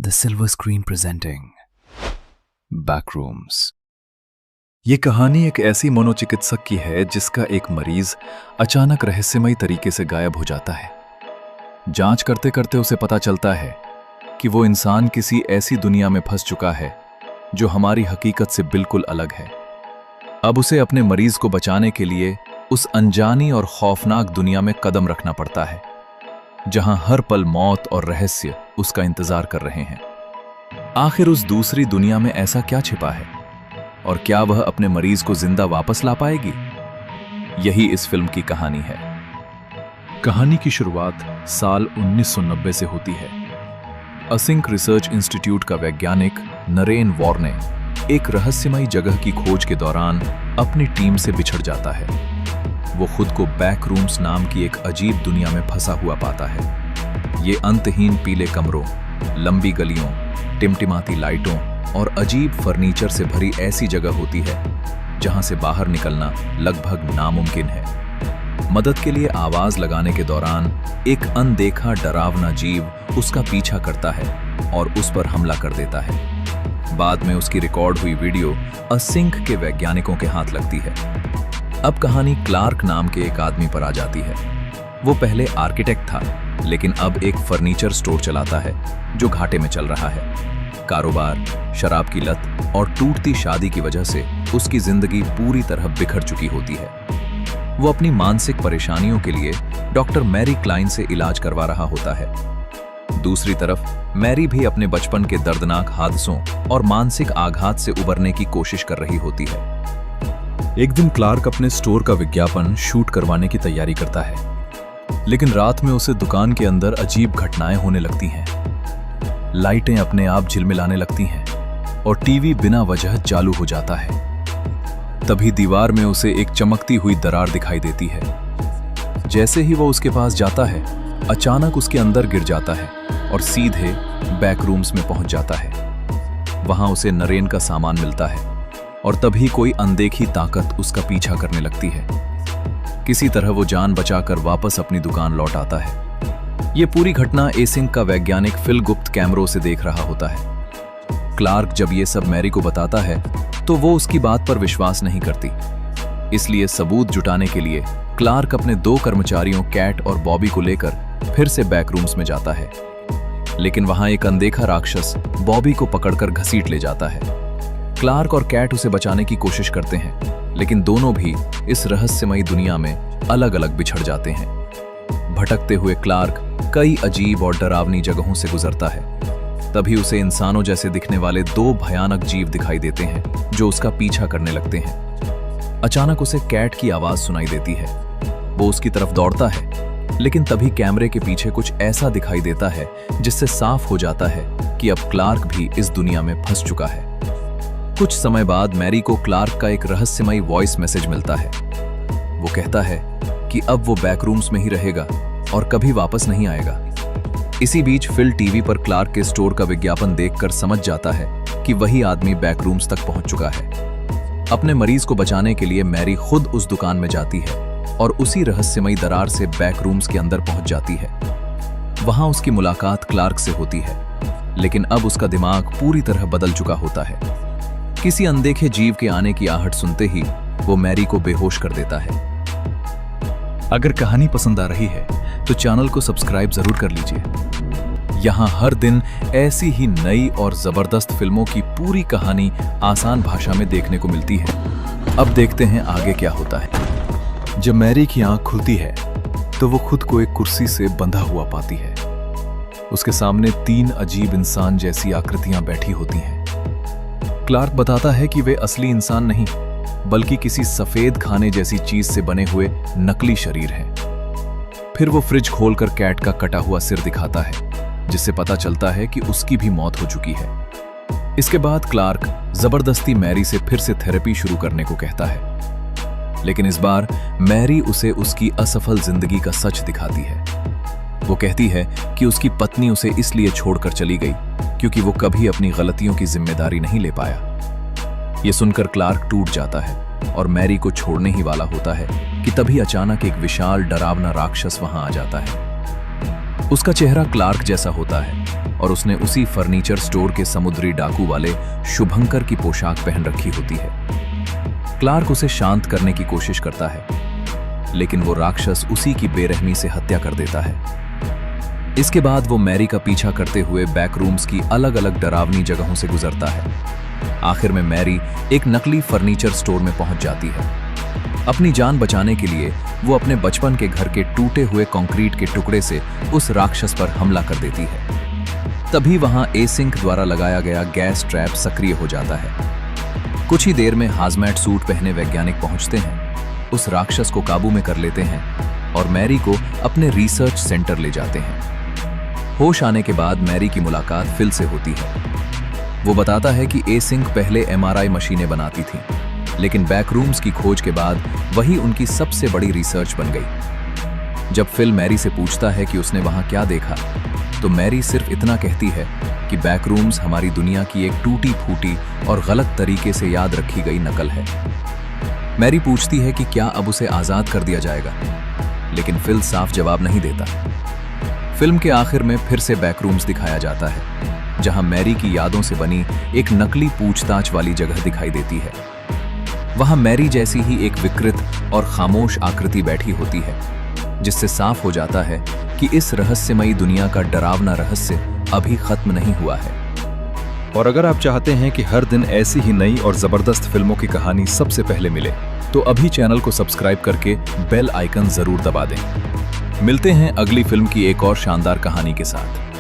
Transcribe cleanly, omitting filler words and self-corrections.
The Silver Screen presenting Backrooms। ये कहानी एक ऐसी मनोचिकित्सक की है जिसका एक मरीज अचानक रहस्यमयी तरीके से गायब हो जाता है। जांच करते करते उसे पता चलता है कि वो इंसान किसी ऐसी दुनिया में फंस चुका है जो हमारी हकीकत से बिल्कुल अलग है। अब उसे अपने मरीज को बचाने के लिए उस अनजानी और खौफनाक दुनिया में कदम रखना पड़ता है, जहां हर पल मौत और रहस्य उसका इंतजार कर रहे हैं। आखिर उस दूसरी दुनिया में ऐसा क्या छिपा है और क्या वह अपने मरीज को जिंदा वापस ला पाएगी? यही इस फिल्म की कहानी है। कहानी की शुरुआत साल 1990 से होती है। असिंक रिसर्च इंस्टीट्यूट का वैज्ञानिक नरेन वॉर ने एक रहस्यमयी जगह की खोज के दौरान अपनी टीम से बिछड़ जाता है। वो खुद को बैकरूम्स नाम की एक अजीब दुनिया में फंसा हुआ पाता है। ये अंतहीन पीले कमरों, लंबी गलियों, टिमटिमाती लाइटों और अजीब फर्नीचर से भरी ऐसी जगह होती है जहां से बाहर निकलना लगभग नामुमकिन है। मदद के लिए आवाज लगाने के दौरान एक अनदेखा डरावना जीव उसका पीछा करता है और उस पर हमला कर देता है। बाद में उसकी रिकॉर्ड हुई वीडियो असिंक के वैज्ञानिकों के हाथ लगती है। अब कहानी क्लार्क नाम के एक आदमी पर आ जाती है। वो पहले आर्किटेक्ट था, लेकिन अब एक फर्नीचर स्टोर चलाता है जो घाटे में चल रहा है। कारोबार, शराब की लत और टूटती शादी की वजह से उसकी जिंदगी पूरी तरह बिखर चुकी होती है। वो अपनी मानसिक परेशानियों के लिए डॉक्टर मैरी क्लाइन से इलाज करवा रहा होता है। दूसरी तरफ मैरी भी अपने बचपन के दर्दनाक हादसों और मानसिक आघात से उबरने की कोशिश कर रही होती है। एक दिन क्लार्क अपने स्टोर का विज्ञापन शूट करवाने की तैयारी करता है, लेकिन रात में उसे दुकान के अंदर अजीब घटनाएं होने लगती हैं। लाइटें अपने आप झिलमिलाने लगती हैं और टीवी बिना वजह चालू हो जाता है। तभी दीवार में उसे एक चमकती हुई दरार दिखाई देती है। जैसे ही वो उसके पास जाता है, अचानक उसके अंदर गिर जाता है और सीधे बैकरूम्स में पहुंच जाता है। वहां उसे नरेन का सामान मिलता है और तभी कोई अनदेखी ताकत उसका पीछा करने लगती है। किसी तरह वो जान बचाकर वापस अपनी दुकान लौट आता है। ये पूरी घटना एसिंक का वैज्ञानिक फिल गुप्त कैमरों से देख रहा होता है। क्लार्क जब ये सब मैरी को बताता है तो वो उसकी बात पर विश्वास नहीं करती। इसलिए सबूत जुटाने के लिए क्लार्क अपने 2 कर्मचारियों कैट और बॉबी को लेकर फिर से बैकरूम्स में जाता है। लेकिन वहां एक अनदेखा राक्षस बॉबी को पकड़कर घसीट ले जाता है। क्लार्क और कैट उसे बचाने की कोशिश करते हैं, लेकिन दोनों भी इस रहस्यमयी दुनिया में अलग अलग बिछड़ जाते हैं। भटकते हुए क्लार्क कई अजीब और डरावनी जगहों से गुजरता है। तभी उसे इंसानों जैसे दिखने वाले 2 भयानक जीव दिखाई देते हैं जो उसका पीछा करने लगते हैं। अचानक उसे कैट की आवाज सुनाई देती है। वो उसकी तरफ दौड़ता है, लेकिन तभी कैमरे के पीछे कुछ ऐसा दिखाई देता है जिससे साफ हो जाता है कि अब क्लार्क भी इस दुनिया में फंस चुका है। कुछ समय बाद मैरी को क्लार्क का एक रहस्यमयी वॉइस मैसेज मिलता है। वो कहता है कि अब वो बैकरूम्स में ही रहेगा और कभी वापस नहीं आएगा। इसी बीच फिल टीवी पर क्लार्क के स्टोर का विज्ञापन देखकर समझ जाता है कि वही आदमी बैकरूम्स तक पहुंच चुका है। अपने मरीज को बचाने के लिए मैरी खुद उस दुकान में जाती है और उसी रहस्यमयी दरार से बैकरूम्स के अंदर पहुंच जाती है। वहां उसकी मुलाकात क्लार्क से होती है, लेकिन अब उसका दिमाग पूरी तरह बदल चुका होता है। किसी अनदेखे जीव के आने की आहट सुनते ही वो मैरी को बेहोश कर देता है। अगर कहानी पसंद आ रही है तो चैनल को सब्सक्राइब जरूर कर लीजिए। यहाँ हर दिन ऐसी ही नई और जबरदस्त फिल्मों की पूरी कहानी आसान भाषा में देखने को मिलती है। अब देखते हैं आगे क्या होता है। जब मैरी की आंख खुलती है तो वो खुद को एक कुर्सी से बंधा हुआ पाती है। उसके सामने 3 अजीब इंसान जैसी आकृतियां बैठी होती हैं। क्लार्क बताता है कि वे असली इंसान नहीं, बल्कि किसी सफेद खाने जैसी चीज से बने हुए नकली शरीर हैं। फिर वो फ्रिज खोलकर कैट का कटा हुआ सिर दिखाता है, जिससे पता चलता है कि उसकी भी मौत हो चुकी है। इसके बाद क्लार्क जबरदस्ती मैरी से फिर से थेरेपी शुरू करने को कहता है, लेकिन इस बार मैरी उसे उसकी असफल जिंदगी का सच दिखाती है। वो कहती है कि उसकी पत्नी उसे इसलिए छोड़कर चली गई क्योंकि वो कभी अपनी गलतियों की जिम्मेदारी नहीं ले पाया। ये सुनकर क्लार्क टूट जाता है और मैरी को छोड़ने ही वाला होता है कि तभी अचानक एक विशाल डरावना राक्षस वहां आ जाता है। उसका चेहरा क्लार्क जैसा होता है और उसने उसी फर्नीचर स्टोर के समुद्री डाकू वाले शुभंकर की पोशाक पहन रखी होती है। क्लार्क उसे शांत करने की कोशिश करता है, लेकिन वो राक्षस उसी की बेरहमी से हत्या कर देता है। इसके बाद वो मैरी का पीछा करते हुए बैक रूम्स की अलग अलग डरावनी जगहों से गुजरता है। आखिर में मैरी एक नकली फर्नीचर स्टोर में पहुंच जाती है। अपनी जान बचाने के लिए वो अपने बचपन के घर के टूटे हुए कंक्रीट के टुकड़े से उस राक्षस पर हमला कर देती है। तभी वहां एसिंक द्वारा लगाया गया गैस ट्रैप सक्रिय हो जाता है। कुछ ही देर में हाजमैट सूट पहने वैज्ञानिक पहुंचते हैं, उस राक्षस को काबू में कर लेते हैं और मैरी को अपने रिसर्च सेंटर ले जाते हैं। होश आने के बाद मैरी की मुलाकात फिल से होती है। वो बताता है कि एसिंक पहले एमआरआई मशीनें बनाती थी, लेकिन बैकरूम्स की खोज के बाद वही उनकी सबसे बड़ी रिसर्च बन गई। जब फिल मैरी से पूछता है कि उसने वहां क्या देखा, तो मैरी सिर्फ इतना कहती है कि बैकरूम्स हमारी दुनिया की एक टूटी फूटी और गलत तरीके से याद रखी गई नकल है। मैरी पूछती है कि क्या अब उसे आजाद कर दिया जाएगा, लेकिन फिल साफ जवाब नहीं देता। फिल्म के आखिर में फिर से बैकरूम्स दिखाया जाता है, जहां मैरी की यादों से बनी एक नकली पूछताछ वाली जगह दिखाई देती है। वहां मैरी जैसी ही एक विकृत और खामोश आकृति बैठी होती है, जिससे साफ हो जाता है कि इस रहस्यमयी दुनिया का डरावना रहस्य अभी खत्म नहीं हुआ है। और अगर आप चाहते हैं कि हर दिन ऐसी ही नई और जबरदस्त फिल्मों की कहानी सबसे पहले मिले, तो अभी चैनल को सब्सक्राइब करके बेल आइकन जरूर दबा दें। मिलते हैं अगली फिल्म की एक और शानदार कहानी के साथ।